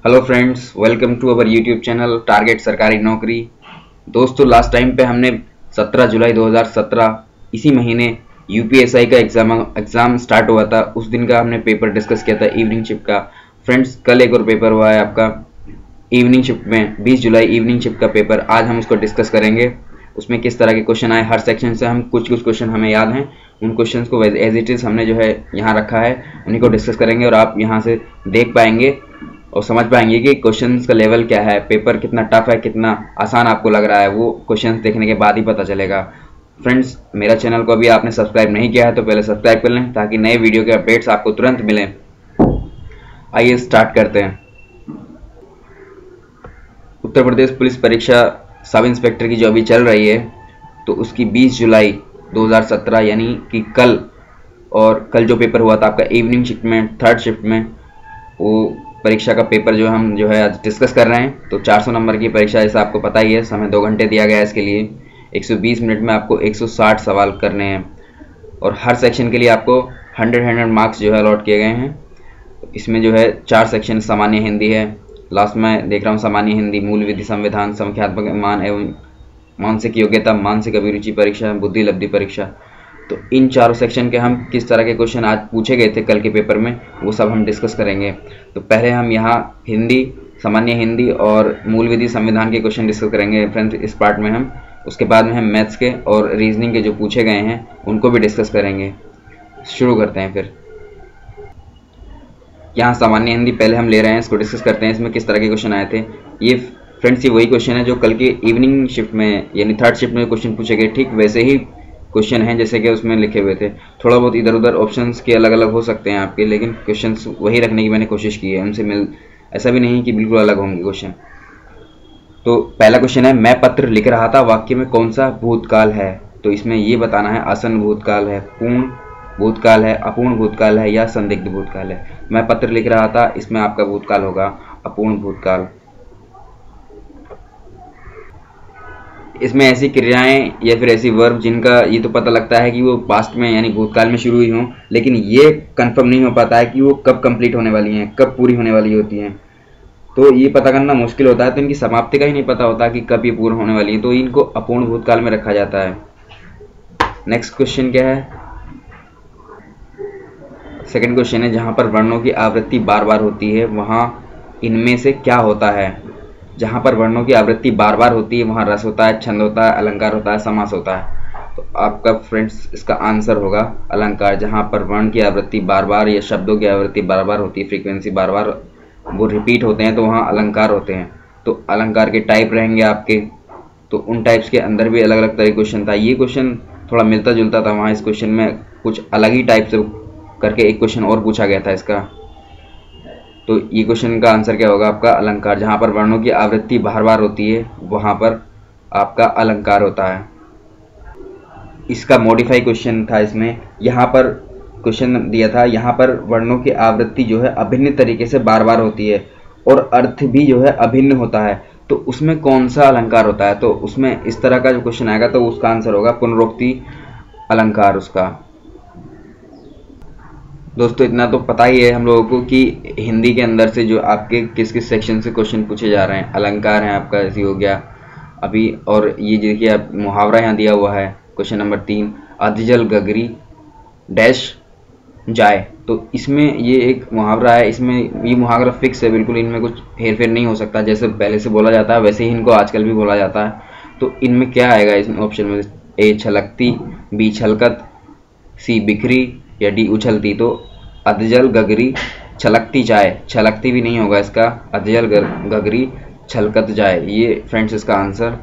Hello friends, welcome to our YouTube channel target Sarkari Naukri. दोस्तों, last time पे हमने 17 जुलाई 2017 इसी महीने यूपीएसआई का एग्ज़ाम स्टार्ट हुआ था। उस दिन का हमने पेपर डिस्कस किया था इवनिंग शिफ्ट का। फ्रेंड्स, कल एक और पेपर हुआ है आपका इवनिंग शिफ्ट में, 20 जुलाई इवनिंग शिफ्ट का पेपर। आज हम उसको डिस्कस करेंगे। उसमें किस तरह के क्वेश्चन आए, हर सेक्शन से हम कुछ क्वेश्चन हमें याद हैं, उन क्वेश्चंस को एज इट इज़ हमने जो है यहाँ रखा है, उन्हीं को डिस्कस करेंगे और आप यहाँ से देख पाएंगे और समझ पाएंगे कि क्वेश्चंस का लेवल क्या है, पेपर कितना टफ है, कितना आसान आपको लग रहा है, वो क्वेश्चंस देखने के बाद ही पता चलेगा। फ्रेंड्स, मेरा चैनल को अभी आपने सब्सक्राइब नहीं किया है तो पहले सब्सक्राइब कर लें ताकि नए वीडियो के अपडेट्स आपको तुरंत मिलें। आइए स्टार्ट करते हैं। उत्तर प्रदेश पुलिस परीक्षा सब इंस्पेक्टर की जो अभी चल रही है, तो उसकी 20 जुलाई 2017 यानी कि कल, और कल जो पेपर हुआ था आपका इवनिंग शिफ्ट में, थर्ड शिफ्ट में, वो परीक्षा का पेपर जो हम आज डिस्कस कर रहे हैं। तो 400 नंबर की परीक्षा, जैसा आपको पता ही है, समय 2 घंटे दिया गया है इसके लिए। 120 मिनट में आपको 160 सवाल करने हैं और हर सेक्शन के लिए आपको 100 मार्क्स जो है अलॉट किए गए हैं। इसमें जो है 4 सेक्शन, सामान्य हिंदी है, लास्ट में देख रहा हूँ सामान्य हिंदी, मूल विधि, संविधान, संख्यात्मक मान एवं मानसिक योग्यता, मानसिक अभिरुचि परीक्षा, बुद्धि लब्धि परीक्षा। तो इन चारों सेक्शन के हम किस तरह के क्वेश्चन आज पूछे गए थे कल के पेपर में, वो सब हम डिस्कस करेंगे। तो पहले हम यहाँ हिंदी, सामान्य हिंदी और मूल विधि, संविधान के क्वेश्चन डिस्कस करेंगे फ्रेंड्स इस पार्ट में हम। उसके बाद में हम मैथ्स के और रीजनिंग के जो पूछे गए हैं उनको भी डिस्कस करेंगे। शुरू करते हैं। फिर यहाँ सामान्य हिंदी पहले हम ले रहे हैं, इसको डिस्कस करते हैं। इसमें किस तरह के क्वेश्चन आए थे ये फ्रेंड्स, ये वही क्वेश्चन है जो कल के इवनिंग शिफ्ट में यानी थर्ड शिफ्ट में क्वेश्चन पूछे गए, ठीक वैसे ही क्वेश्चन हैं जैसे कि उसमें लिखे हुए थे। थोड़ा बहुत इधर उधर ऑप्शंस के अलग अलग हो सकते हैं आपके, लेकिन क्वेश्चंस वही रखने की मैंने कोशिश की है। उनसे ऐसा भी नहीं कि बिल्कुल अलग होंगे क्वेश्चन। तो पहला क्वेश्चन है, मैं पत्र लिख रहा था, वाक्य में कौन सा भूतकाल है? तो इसमें ये बताना है आसन्न भूतकाल है, पूर्ण भूतकाल है, अपूर्ण भूतकाल है या संदिग्ध भूतकाल है। मैं पत्र लिख रहा था, इसमें आपका भूतकाल होगा अपूर्ण भूतकाल। इसमें ऐसी क्रियाएं या फिर ऐसी वर्ब जिनका ये तो पता लगता है कि वो पास्ट में यानी भूतकाल में शुरू हुई हों, लेकिन ये कंफर्म नहीं हो पाता है कि वो कब कंप्लीट होने वाली हैं, कब पूरी होने वाली होती हैं। तो ये पता करना मुश्किल होता है, तो इनकी समाप्ति का ही नहीं पता होता कि कब ये पूर्ण होने वाली है, तो इनको अपूर्ण भूतकाल में रखा जाता है। नेक्स्ट क्वेश्चन क्या है? सेकेंड क्वेश्चन है, जहाँ पर वर्णों की आवृत्ति बार बार होती है वहाँ इनमें से क्या होता है? जहाँ पर वर्णों की आवृत्ति बार बार होती है वहाँ रस होता है, छंद होता है, अलंकार होता है, समास होता है। तो आपका फ्रेंड्स इसका आंसर होगा अलंकार। जहाँ पर वर्ण की आवृत्ति बार बार या शब्दों की आवृत्ति बार बार होती है, फ्रीक्वेंसी बार बार वो रिपीट होते हैं, तो वहाँ अलंकार होते हैं। तो अलंकार के टाइप रहेंगे आपके, तो उन टाइप्स के अंदर भी अलग अलग तरह के क्वेश्चन था। ये क्वेश्चन थोड़ा मिलता जुलता था, वहाँ इस क्वेश्चन में कुछ अलग ही टाइप से करके एक क्वेश्चन और पूछा गया था इसका। तो ये क्वेश्चन का आंसर क्या होगा आपका? अलंकार। जहाँ पर वर्णों की आवृत्ति बार बार होती है वहाँ पर आपका अलंकार होता है। इसका मॉडिफाई क्वेश्चन था। इसमें यहाँ पर क्वेश्चन दिया था, यहाँ पर वर्णों की आवृत्ति जो है अभिन्न तरीके से बार बार होती है और अर्थ भी जो है अभिन्न होता है, तो उसमें कौन सा अलंकार होता है? तो उसमें इस तरह का जो क्वेश्चन आएगा तो उसका आंसर होगा पुनरुक्ति अलंकार उसका। दोस्तों, इतना तो पता ही है हम लोगों को कि हिंदी के अंदर से जो आपके किस किस सेक्शन से क्वेश्चन पूछे जा रहे हैं। अलंकार है आपका, ऐसी हो गया अभी। और ये देखिए आप मुहावरा यहाँ दिया हुआ है, क्वेश्चन नंबर 3, अधजल गगरी डैश जाए। तो इसमें ये एक मुहावरा है, इसमें ये मुहावरा फिक्स है बिल्कुल, इनमें कुछ हेर फेर नहीं हो सकता। जैसे पहले से बोला जाता है वैसे ही इनको आजकल भी बोला जाता है। तो इनमें क्या आएगा इस ऑप्शन में? ए छलकती, बी छलकत, सी बिखरी या डी उछलती। तो अधजल गगरी छलकती जाए, छलकती भी नहीं होगा इसका, अधजल गगरी छलकत जाए। ये फ्रेंड्स इसका आंसर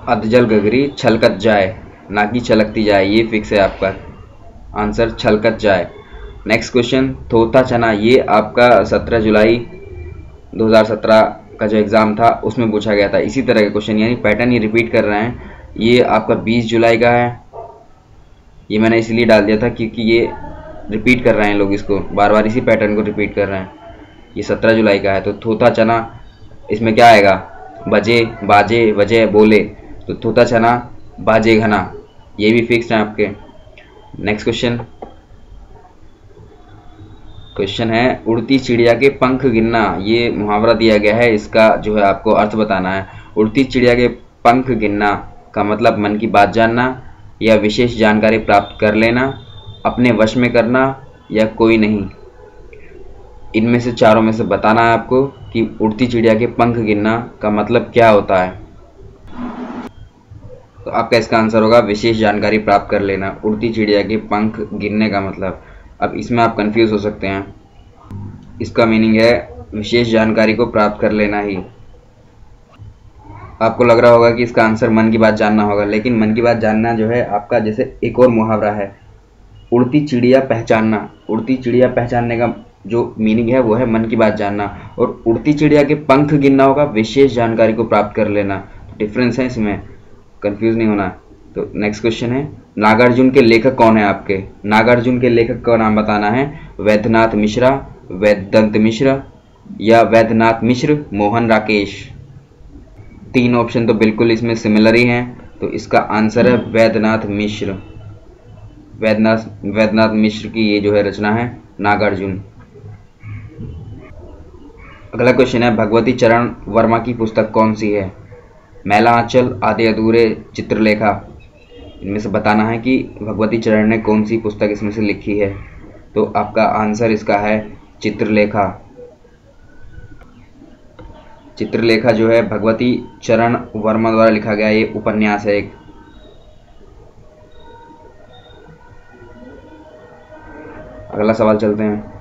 अधजल गगरी छलकत जाए, ना कि छलकती जाए। ये फिक्स है आपका आंसर, छलकत जाए। नेक्स्ट क्वेश्चन, थोथा चना। ये आपका 17 जुलाई 2017 का जो एग्ज़ाम था उसमें पूछा गया था। इसी तरह का क्वेश्चन, यानी पैटर्न ही रिपीट कर रहे हैं। ये आपका 20 जुलाई का है, ये मैंने इसलिए डाल दिया था क्योंकि ये रिपीट कर रहे हैं लोग, इसको बार बार इसी पैटर्न को रिपीट कर रहे हैं। ये 17 जुलाई का है। तो थोथा चना, इसमें क्या आएगा? बजे, बाजे, वजे, बोले। तो थोथा चना, बाजे घना, ये भी फिक्स है आपके। नेक्स्ट क्वेश्चन, क्वेश्चन है उड़ती चिड़िया के पंख गिनना। ये मुहावरा दिया गया है, इसका जो है आपको अर्थ बताना है। उड़ती चिड़िया के पंख गिनना का मतलब मन की बात जानना या विशेष जानकारी प्राप्त कर लेना, अपने वश में करना या कोई नहीं। इनमें से चारों में से बताना है आपको कि उड़ती चिड़िया के पंख गिनना का मतलब क्या होता है। तो आपका इसका आंसर होगा विशेष जानकारी प्राप्त कर लेना। उड़ती चिड़िया के पंख गिनने का मतलब, अब इसमें आप कंफ्यूज हो सकते हैं, इसका मीनिंग है विशेष जानकारी को प्राप्त कर लेना ही। आपको लग रहा होगा कि इसका आंसर मन की बात जानना होगा, लेकिन मन की बात जानना जो है आपका, जैसे एक और मुहावरा है उड़ती चिड़िया पहचानना। उड़ती चिड़िया पहचानने का जो मीनिंग है वो है मन की बात जानना, और उड़ती चिड़िया के पंख गिनना होगा विशेष जानकारी को प्राप्त कर लेना। डिफरेंस है, इसमें कंफ्यूज नहीं होना। तो नेक्स्ट क्वेश्चन है नागार्जुन के लेखक कौन है आपके। नागार्जुन के लेखक का नाम बताना है। वैद्यनाथ मिश्रा, वैदंत मिश्र या वैद्यनाथ मिश्र, मोहन राकेश। तीन ऑप्शन तो बिल्कुल इसमें सिमिलर ही हैं, तो इसका आंसर है वैद्यनाथ मिश्र। वैद्यनाथ मिश्र की ये जो है रचना है नागार्जुन। अगला क्वेश्चन है भगवती चरण वर्मा की पुस्तक कौन सी है। मैला आंचल, आधे अधूरे, चित्रलेखा। इनमें से बताना है कि भगवती चरण ने कौन सी पुस्तक इसमें से लिखी है। तो आपका आंसर इसका है चित्रलेखा। चित्रलेखा जो है भगवती चरण वर्मा द्वारा लिखा गया ये उपन्यास है एक। अगला सवाल चलते हैं।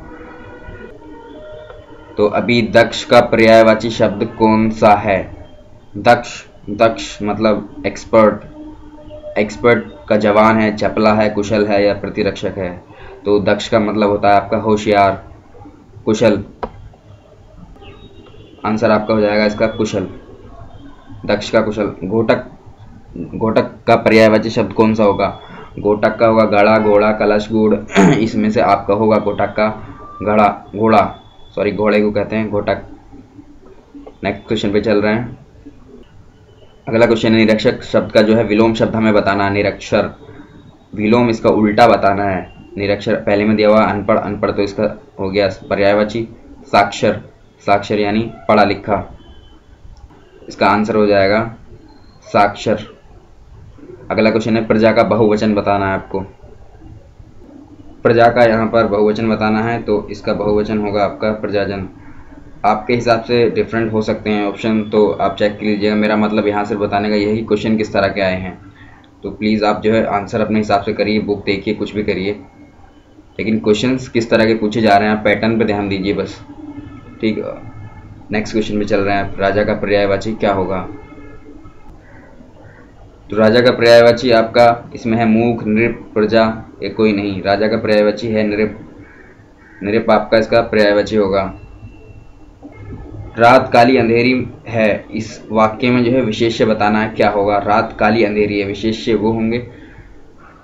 तो अभी दक्ष का पर्यायवाची शब्द कौन सा है। दक्ष मतलब एक्सपर्ट। एक्सपर्ट का जवान है, चपला है, कुशल है या प्रतिरक्षक है। तो दक्ष का मतलब होता है आपका होशियार, कुशल। आंसर आपका हो जाएगा इसका कुशल, दक्ष का कुशल। घोटक का पर्यायवाची शब्द कौन सा होगा। घोटक का होगा घड़ा, घोड़ा, कलश, गुड़। इसमें से आपका होगा घोटक का घोड़े को कहते हैं घोटक। नेक्स्ट क्वेश्चन पे चल रहे हैं। अगला क्वेश्चन है निरक्षर शब्द का जो है विलोम शब्द हमें बताना है। निरक्षर विलोम इसका उल्टा बताना है। निरक्षर पहले में दिया हुआ अनपढ़, अनपढ़ तो इसका हो गया पर्यायवाची। साक्षर, साक्षर यानी पढ़ा लिखा। इसका आंसर हो जाएगा साक्षर। अगला क्वेश्चन है प्रजा का बहुवचन बताना है आपको। प्रजा का यहाँ पर बहुवचन बताना है, तो इसका बहुवचन होगा आपका प्रजाजन। आपके हिसाब से डिफरेंट हो सकते हैं ऑप्शन, तो आप चेक कर लीजिएगा। मेरा मतलब यहाँ से बताने का यही क्वेश्चन किस तरह के आए हैं, तो प्लीज़ आप जो है आंसर अपने हिसाब से करिए, बुक देखिए, कुछ भी करिए, लेकिन क्वेश्चंस किस तरह के पूछे जा रहे हैं आप पैटर्न पे ध्यान दीजिए बस, ठीक। नेक्स्ट क्वेश्चन पे चल रहे हैं। राजा का पर्यायवाची क्या होगा। तो राजा का पर्यायवाची आपका इसमें है मूक, नृप, प्रजा, ये कोई नहीं। राजा का पर्यायवाची है नृप। नृप आपका इसका पर्यायवाची होगा। रात काली अंधेरी है, इस वाक्य में जो है विशेष्य बताना है क्या होगा। रात काली अंधेरी है, विशेष्य वो होंगे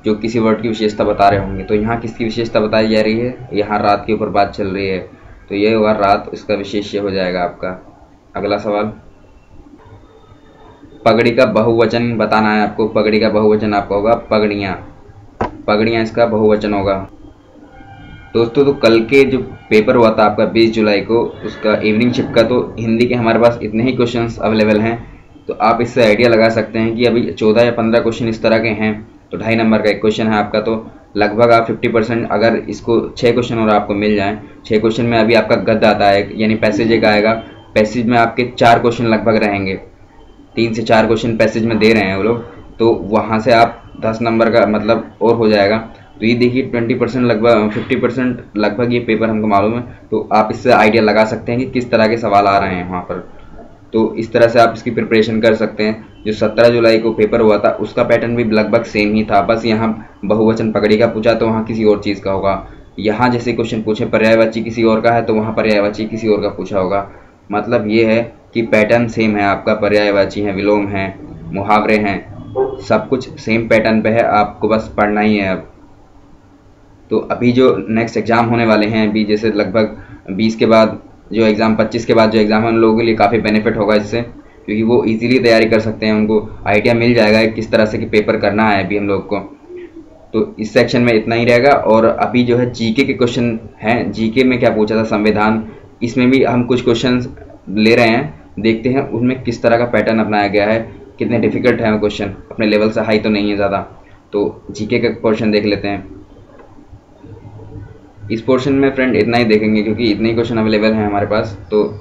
जो किसी वर्ड की विशेषता बता रहे होंगे। तो यहाँ किसकी विशेषता बताई जा रही है, यहाँ रात के ऊपर बात चल रही है, तो ये होगा रात, इसका विशेष्य हो जाएगा आपका। अगला सवाल, पगड़ी का बहुवचन बताना है आपको। पगड़ी का बहुवचन आपका होगा पगड़ियाँ। पगड़ियाँ इसका बहुवचन होगा। दोस्तों तो कल के जो पेपर हुआ था आपका 20 जुलाई को, उसका इवनिंग शिफ्ट का, तो हिंदी के हमारे पास इतने ही क्वेश्चंस अवेलेबल हैं, तो आप इससे आइडिया लगा सकते हैं कि अभी 14 या 15 क्वेश्चन इस तरह के हैं। तो 2.5 नंबर का एक क्वेश्चन है आपका, तो लगभग आप 50%, अगर इसको 6 क्वेश्चन और आपको मिल जाएं, 6 क्वेश्चन में अभी आपका गद्य आता है, यानी पैसेज एक आएगा। पैसेज में आपके 4 क्वेश्चन लगभग रहेंगे, 3 से 4 क्वेश्चन पैसेज में दे रहे हैं वो लोग, तो वहाँ से आप 10 नंबर का मतलब और हो जाएगा। तो ये देखिए 20% लगभग 50% लगभग ये पेपर हमको मालूम है, तो आप इससे आइडिया लगा सकते हैं कि किस तरह के सवाल आ रहे हैं वहाँ पर। तो इस तरह से आप इसकी प्रिपरेशन कर सकते हैं। जो 17 जुलाई को पेपर हुआ था उसका पैटर्न भी लगभग सेम ही था, बस यहाँ बहुवचन पगड़ी का पूछा तो वहाँ किसी और चीज़ का होगा। यहाँ जैसे क्वेश्चन पूछे पर्यायवाची किसी और का है, तो वहाँ पर्यायवाची किसी और का पूछा होगा। मतलब ये है कि पैटर्न सेम है आपका, पर्यायवाची है, विलोम है, मुहावरे हैं, सब कुछ सेम पैटर्न पे है, आपको बस पढ़ना ही है अब। तो अभी जो नेक्स्ट एग्ज़ाम होने वाले हैं, अभी जैसे लगभग 20 के बाद जो एग्ज़ाम, 25 के बाद जो एग्ज़ाम है, उन लोगों के लिए काफ़ी बेनिफिट होगा इससे, क्योंकि वो इजीली तैयारी कर सकते हैं, उनको आइडिया मिल जाएगा किस तरह से कि पेपर करना है अभी हम लोग को। तो इस सेक्शन में इतना ही रहेगा। और अभी जो है जीके के क्वेश्चन हैं, जीके में क्या पूछा था संविधान, इसमें भी हम कुछ क्वेश्चन ले रहे हैं, देखते हैं उनमें किस तरह का पैटर्न अपनाया गया है, कितने डिफिकल्ट हैं वो क्वेश्चन, अपने लेवल से हाई तो नहीं है ज़्यादा। तो जीके का पोर्शन देख लेते हैं। इस पोर्शन में फ्रेंड इतना ही देखेंगे क्योंकि इतने ही क्वेश्चन अवेलेबल हैं हमारे पास, तो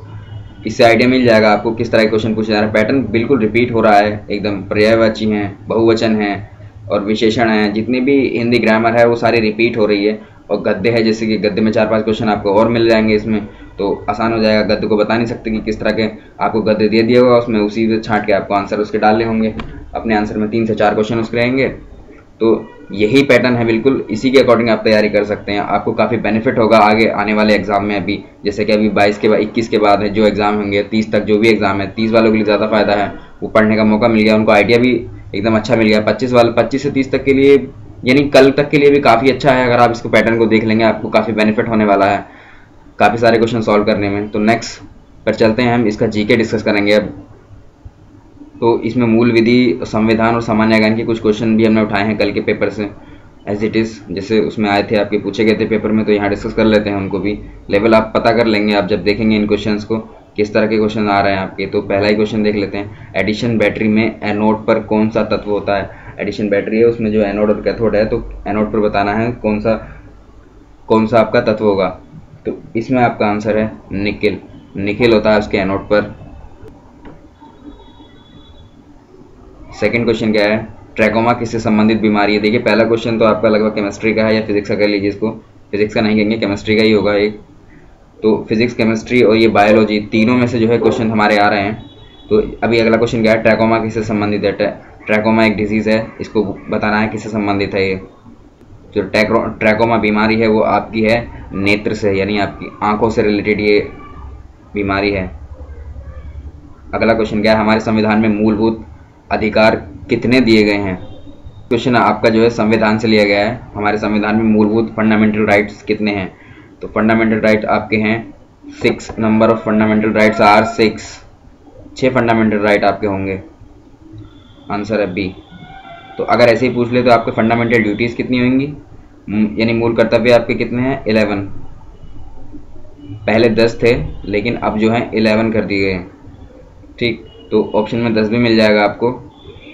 इससे आइडिया मिल जाएगा आपको किस तरह के क्वेश्चन पूछे जा रहे हैं। पैटर्न बिल्कुल रिपीट हो रहा है एकदम, पर्यायवाची हैं, बहुवचन हैं और विशेषण हैं, जितनी भी हिंदी ग्रामर है वो सारी रिपीट हो रही है। और गद्य है, जैसे कि गद्य में 4-5 क्वेश्चन आपको और मिल जाएंगे इसमें, तो आसान हो जाएगा। गद्य को बता नहीं सकते कि किस तरह के आपको गद्य दे दिया होगा, उसमें उसी से छांट के आपको आंसर उसके डालने होंगे। अपने आंसर में 3 से 4 क्वेश्चन उसके रहेंगे। तो यही पैटर्न है, बिल्कुल इसी के अकॉर्डिंग आप तैयारी कर सकते हैं। आपको काफ़ी बेनिफिट होगा आगे आने वाले एग्जाम में। अभी जैसे कि अभी 22 के बाद 21 के बाद है जो एग्जाम होंगे, 30 तक जो भी एग्जाम है, 30 वालों के लिए ज़्यादा फायदा है, वो पढ़ने का मौका मिल गया, उनको आइडिया भी एकदम अच्छा मिल गया। 25 से 30 तक के लिए, यानी कल तक के लिए भी काफ़ी अच्छा है। अगर आप इसको पैटर्न को देख लेंगे आपको काफ़ी बेनिफिट होने वाला है काफ़ी सारे क्वेश्चन सॉल्व करने में। तो नेक्स्ट पर चलते हैं, हम इसका जीके डिस्कस करेंगे अब। तो इसमें मूल विधि, संविधान और सामान्य ज्ञान के कुछ क्वेश्चन भी हमने उठाए हैं कल के पेपर से, एज इट इज़ जैसे उसमें आए थे, आपके पूछे गए थे पेपर में, तो यहाँ डिस्कस कर लेते हैं उनको भी। लेवल आप पता कर लेंगे आप जब देखेंगे इन क्वेश्चंस को किस तरह के क्वेश्चन आ रहे हैं आपके। तो पहला ही क्वेश्चन देख लेते हैं, एडिशन बैटरी में एनोड पर कौन सा तत्व होता है। एडिशन बैटरी है, उसमें जो एनोड और कैथोड है, तो एनोड पर बताना है कौन सा आपका तत्व होगा। तो इसमें आपका आंसर है निकेल। निकेल होता है उसके एनोड पर। सेकंड क्वेश्चन क्या है, ट्रैकोमा किससे संबंधित बीमारी है। देखिए पहला क्वेश्चन तो आपका लगभग केमिस्ट्री का है या फिजिक्स का, कर लीजिए इसको, फिजिक्स का नहीं कहेंगे, केमिस्ट्री का ही होगा एक। तो फिजिक्स, केमिस्ट्री और ये बायोलॉजी, तीनों में से जो है क्वेश्चन हमारे आ रहे हैं। तो अभी अगला क्वेश्चन क्या है, ट्रैकोमा किससे संबंधित है। ट्रैकोमा एक डिजीज़ है, इसको बताना है किससे संबंधित है। ये जो ट्रैकोमा बीमारी है वो आपकी है नेत्र से, यानी आपकी आंखों से रिलेटेड ये बीमारी है। अगला क्वेश्चन क्या है, हमारे संविधान में मूलभूत अधिकार कितने दिए गए हैं। क्वेश्चन आपका जो है संविधान से लिया गया है, हमारे संविधान में मूलभूत फंडामेंटल राइट्स कितने हैं। तो फंडामेंटल राइट आपके हैं 6, number of fundamental rights are 6। 6 fundamental right आपके होंगे, आंसर है बी। तो अगर ऐसे ही पूछ ले तो आपके फंडामेंटल ड्यूटीज़ कितनी होंगी, यानी मूल कर्तव्य आपके कितने हैं, 11। पहले 10 थे लेकिन अब जो है 11 कर दिए गए, ठीक। तो ऑप्शन में 10 भी मिल जाएगा आपको।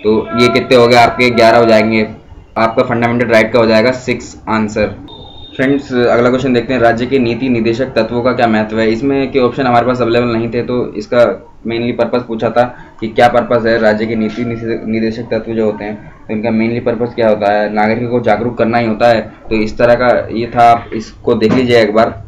तो ये कितने हो गए आपके, 11 हो जाएंगे। आपका फंडामेंटल राइट का हो जाएगा 6 आंसर। फ्रेंड्स अगला क्वेश्चन देखते हैं, राज्य के नीति निदेशक तत्वों का क्या महत्व है। इसमें के ऑप्शन हमारे पास अवेलेबल नहीं थे, तो इसका मेनली पर्पस पूछा था कि क्या पर्पस है राज्य के नीति निदेशक तत्व जो होते हैं, तो इनका मेनली पर्पस क्या होता है, नागरिकों को जागरूक करना ही होता है। तो इस तरह का ये था, आप इसको देख लीजिए एक बार।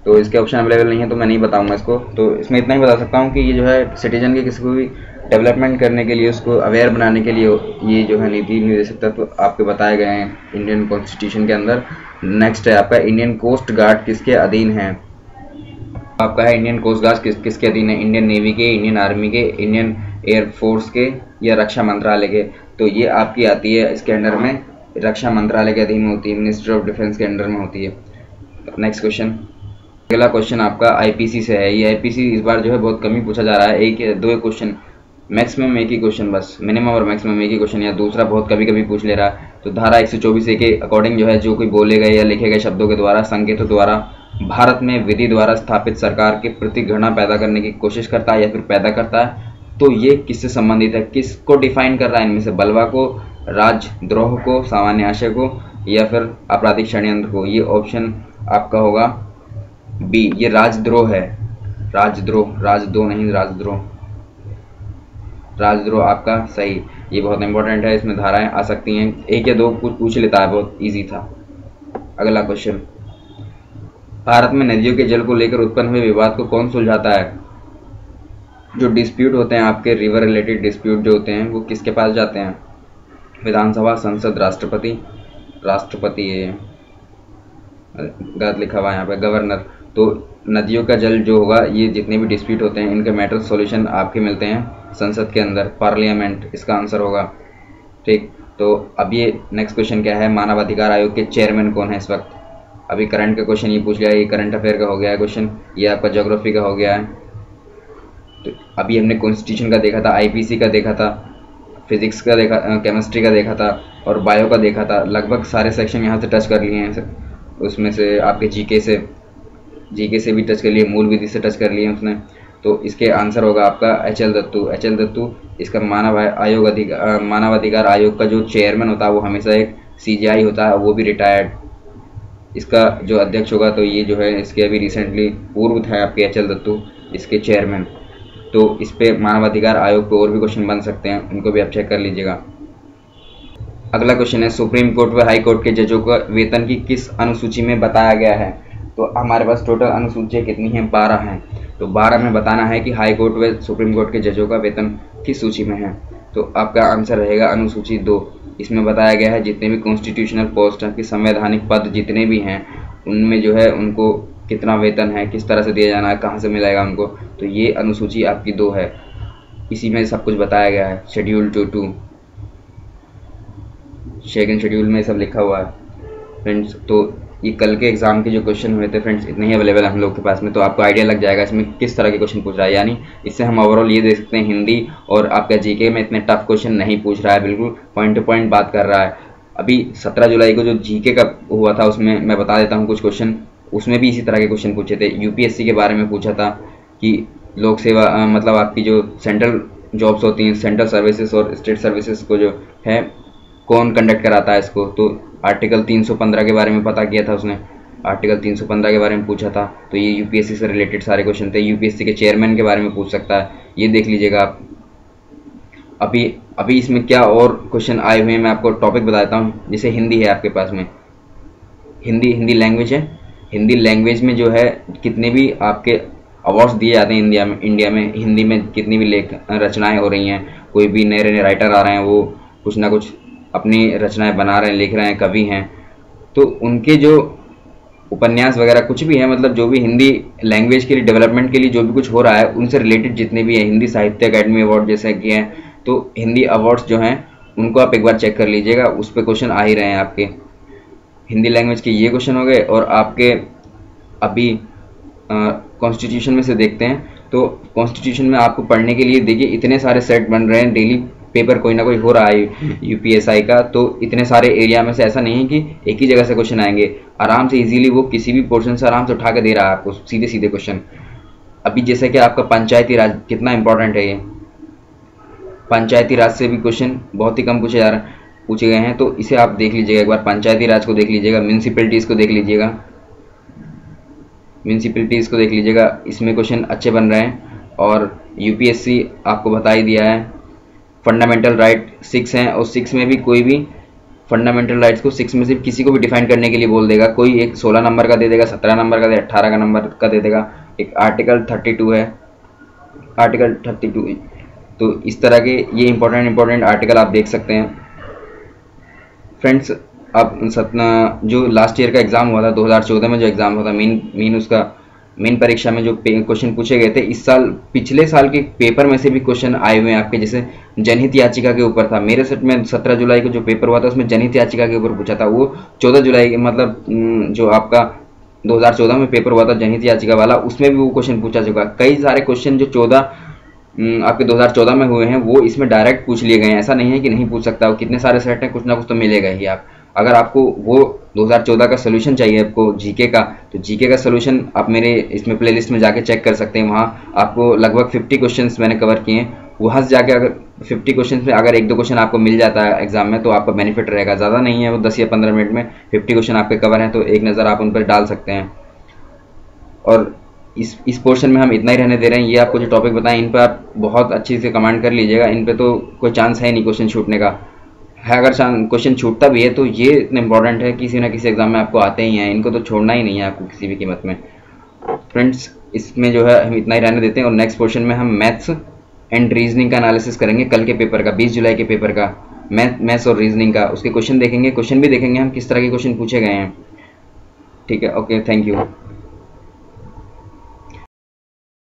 तो इसके ऑप्शन अवेलेबल नहीं है तो मैं नहीं बताऊंगा इसको। तो इसमें इतना ही बता सकता हूँ कि ये जो है सिटीजन के किसी को भी डेवलपमेंट करने के लिए, उसको अवेयर बनाने के लिए ये जो है नीति निदेशक तत्व आपके बताए गए हैं इंडियन कॉन्स्टिट्यूशन के अंदर। नेक्स्ट है आपका इंडियन कोस्ट गार्ड किसके अधीन है। आपका है इंडियन कोस्ट गार्ड किसके अधीन है, इंडियन नेवी के, इंडियन आर्मी के, इंडियन एयरफोर्स के या रक्षा मंत्रालय के। तो ये आपकी आती है इसके अंडर में, रक्षा मंत्रालय के अधीन होती है, मिनिस्ट्री ऑफ डिफेंस के अंडर में होती है। नेक्स्ट क्वेश्चन, अगला क्वेश्चन आपका आईपीसी से है। ये आईपीसी इस बार जो है बहुत कम ही पूछा जा रहा है, एक या दो क्वेश्चन, मैक्सिमम एक ही क्वेश्चन बस, मिनिमम और मैक्सिमम एक ही क्वेश्चन, या दूसरा बहुत कभी कभी पूछ ले रहा है। तो धारा 124 के अकॉर्डिंग जो है जो कोई बोले गए या लिखे गए शब्दों के द्वारा, संकेतों द्वारा भारत में विधि द्वारा स्थापित सरकार के प्रति घृणा पैदा करने की कोशिश करता है या फिर पैदा करता है। तो ये किससे संबंधित है, किसको डिफाइन कर रहा है इनमें से, बलवा को, राजद्रोह को, सामान्य आशय को या फिर आपराधिक षड्यंत्र को। ये ऑप्शन आपका होगा बी, ये राजद्रोह है। राजद्रोह, राजद्रोह नहीं, राजद्रोह, राजद्रोह आपका सही। ये बहुत इंपॉर्टेंट है, इसमें धाराएं आ सकती हैं, एक या दो कुछ पूछ लेता है, बहुत इजी था। अगला क्वेश्चन, भारत में नदियों के जल को लेकर उत्पन्न हुए विवाद को कौन सुलझाता है। जो डिस्प्यूट होते हैं आपके रिवर रिलेटेड डिस्प्यूट जो होते हैं वो किसके पास जाते हैं, विधानसभा, संसद, राष्ट्रपति। राष्ट्रपति है, गलत लिखा हुआ है यहाँ पे, गवर्नर। तो नदियों का जल जो होगा, ये जितने भी डिस्प्यूट होते हैं इनके मैटर सॉल्यूशन आपके मिलते हैं संसद के अंदर, पार्लियामेंट इसका आंसर होगा, ठीक। तो अब ये नेक्स्ट क्वेश्चन क्या है, मानवाधिकार आयोग के चेयरमैन कौन है इस वक्त। अभी करंट का क्वेश्चन ये पूछ लिया, ये करंट अफेयर का हो गया है क्वेश्चन, ये आपका ज्योग्राफी का हो गया है। तो अभी हमने कॉन्स्टिट्यूशन का देखा था, आईपीसी का देखा था, फिजिक्स का देखा, केमिस्ट्री का देखा था और बायो का देखा था। लगभग सारे सेक्शन यहाँ से टच कर लिए हैं। उसमें से आपके जीके से भी टच कर लिए, मूल विधि से टच कर लिए उसने। तो इसके आंसर होगा आपका एच.एल. दत्तू। एच.एल. दत्तू इसका मानवाधिकार आयोग का जो चेयरमैन होता है वो हमेशा एक CJI होता है, वो भी रिटायर्ड। इसका जो अध्यक्ष होगा तो ये जो है इसके अभी रिसेंटली पूर्व थे आपके एच.एल. दत्तू इसके चेयरमैन। तो इस पे मानवाधिकार आयोग पे और भी क्वेश्चन बन सकते हैं, उनको भी आप चेक कर लीजिएगा। अगला क्वेश्चन है, सुप्रीम कोर्ट व हाई कोर्ट के जजों का वेतन की किस अनुसूची में बताया गया है? तो हमारे पास टोटल अनुसूचियाँ कितनी हैं? 12 हैं। तो 12 में बताना है कि हाई कोर्ट व सुप्रीम कोर्ट के जजों का वेतन किस सूची में है। तो आपका आंसर रहेगा अनुसूची 2। इसमें बताया गया है जितने भी कॉन्स्टिट्यूशनल पोस्ट हैं कि संवैधानिक पद जितने भी हैं उनमें जो है उनको कितना वेतन है, किस तरह से दिया जाना है, कहाँ से मिलेगा उनको। तो ये अनुसूची आपकी 2 है, इसी में सब कुछ बताया गया है। शेड्यूल 2 सेकंड शेड्यूल में सब लिखा हुआ है फ्रेंड्स। तो ये कल के एग्जाम के जो क्वेश्चन हुए थे फ्रेंड्स इतने ही अवेलेबल है हम लोग के पास में, तो आपको आइडिया लग जाएगा इसमें किस तरह के क्वेश्चन पूछ रहा है। यानी इससे हम ओवरऑल ये देख सकते हैं हिंदी और आपका जीके में इतने टफ क्वेश्चन नहीं पूछ रहा है, बिल्कुल पॉइंट टू पॉइंट बात कर रहा है। अभी 17 जुलाई को जो जीके का हुआ था उसमें मैं बता देता हूँ कुछ क्वेश्चन, उसमें भी इसी तरह के क्वेश्चन पूछे थे। यूपीएससी के बारे में पूछा था कि लोक सेवा मतलब आपकी जो सेंट्रल जॉब्स होती हैं, सेंट्रल सर्विसेज और स्टेट सर्विसेज को जो है कौन कंडक्ट कराता है इसको। तो आर्टिकल 315 के बारे में पता किया था उसने, आर्टिकल 315 के बारे में पूछा था। तो ये यूपीएससी से रिलेटेड सारे क्वेश्चन थे। यूपीएससी के चेयरमैन के बारे में पूछ सकता है, ये देख लीजिएगा आप। अभी इसमें क्या और क्वेश्चन आए हुए हैं मैं आपको टॉपिक बता देता हूँ। जैसे हिंदी है आपके पास में, हिंदी लैंग्वेज है। हिंदी लैंग्वेज में जो है कितने भी आपके अवार्ड्स दिए जाते हैं इंडिया में हिंदी में कितनी भी रचनाएं हो रही हैं, कोई भी नए नए राइटर आ रहे हैं, वो कुछ ना कुछ अपनी रचनाएं बना रहे हैं, लिख रहे हैं, कवि हैं, तो उनके जो उपन्यास वगैरह कुछ भी है, मतलब जो भी हिंदी लैंग्वेज के लिए डेवलपमेंट के लिए जो भी कुछ हो रहा है उनसे रिलेटेड जितने भी हैं, हिंदी साहित्य अकादमी अवार्ड जैसे कि हैं, तो हिंदी अवार्ड्स जो हैं उनको आप एक बार चेक कर लीजिएगा, उस पर क्वेश्चन आ ही रहे हैं आपके। हिंदी लैंग्वेज के ये क्वेश्चन हो गए। और आपके अभी कॉन्स्टिट्यूशन में से देखते हैं, तो कॉन्स्टिट्यूशन में आपको पढ़ने के लिए देखिए इतने सारे सेट बन रहे हैं, डेली पेपर कोई ना कोई हो रहा है यूपीएसआई का, तो इतने सारे एरिया में से ऐसा नहीं है कि एक ही जगह से क्वेश्चन आएंगे। आराम से इजीली वो किसी भी पोर्शन से आराम से उठा के दे रहा है आपको सीधे सीधे क्वेश्चन। अभी जैसे कि आपका पंचायती राज कितना इंपॉर्टेंट है, ये पंचायती राज से भी क्वेश्चन बहुत ही कम पूछे गए हैं, तो इसे आप देख लीजिएगा एक बार, पंचायती राज को देख लीजिएगा, म्यूनसिपैलिटीज़ को देख लीजिएगा, म्यूनसिपैलिटीज़ को देख लीजिएगा, इसमें क्वेश्चन अच्छे बन रहे हैं। और यूपीएससी आपको बता ही दिया है, फंडामेंटल राइट 6 हैं, और 6 में भी कोई भी फंडामेंटल राइट्स को 6 में से किसी को भी डिफाइन करने के लिए बोल देगा, कोई एक 16 नंबर का दे देगा, 17 नंबर का दे, 18 का नंबर का दे देगा। एक आर्टिकल 32 है, आर्टिकल 32, तो इस तरह के ये इंपॉर्टेंट आर्टिकल आप देख सकते हैं फ्रेंड्स। अब जो लास्ट ईयर का एग्ज़ाम हुआ था 2014 में, जो एग्ज़ाम हुआ था मेन परीक्षा में जो क्वेश्चन पूछे गए थे, इस साल पिछले साल के पेपर में से भी क्वेश्चन आए हुए हैं आपके। जैसे जनहित याचिका के ऊपर था, मेरे सेट में 17 जुलाई को जो पेपर हुआ था उसमें जनहित याचिका के ऊपर पूछा था, वो 14 जुलाई मतलब जो आपका 2014 में पेपर हुआ था जनहित याचिका वाला, उसमें भी वो क्वेश्चन पूछा चुका। कई सारे क्वेश्चन जो 14 आपके 2014 में हुए हैं वो इसमें डायरेक्ट पूछ लिए गए हैं, ऐसा नहीं है कि नहीं पूछ सकता। वो कितने सारे सेट हैं, कुछ ना कुछ तो मिलेगा ही। आप अगर आपको वो 2014 का सोल्यूशन चाहिए आपको जीके का, तो जीके का सोल्यूशन आप मेरे इसमें प्लेलिस्ट में जाके चेक कर सकते हैं। वहाँ आपको लगभग 50 क्वेश्चंस मैंने कवर किए हैं, वहाँ से जाके अगर 50 क्वेश्चंस में अगर 1-2 क्वेश्चन आपको मिल जाता है एग्जाम में तो आपका बेनिफिट रहेगा। ज़्यादा नहीं है, वो 10 या 15 मिनट में 50 क्वेश्चन आपके कवर हैं, तो एक नज़र आप उन पर डाल सकते हैं। और इस पोर्शन में हम इतना ही रहने दे रहे हैं। ये आपको जो टॉपिक बताएं इन पर आप बहुत अच्छी से कमेंट कर लीजिएगा, इन पे तो कोई चांस है नहीं क्वेश्चन छूटने का है। अगर क्वेश्चन छूटता भी है तो ये इतना इंपॉर्टेंट है, किसी ना किसी एग्जाम में आपको आते ही हैं, इनको तो छोड़ना ही नहीं है आपको किसी भी कीमत में। फ्रेंड्स इसमें जो है हम इतना ही रहने देते हैं, और नेक्स्ट पोर्शन में हम मैथ्स एंड रीजनिंग का एनालिसिस करेंगे। कल के पेपर का 20 जुलाई के पेपर का मैथ्स और रीजनिंग का, उसके क्वेश्चन देखेंगे, क्वेश्चन भी देखेंगे हम किस तरह के क्वेश्चन पूछे गए हैं। ठीक है, ओके, थैंक यू।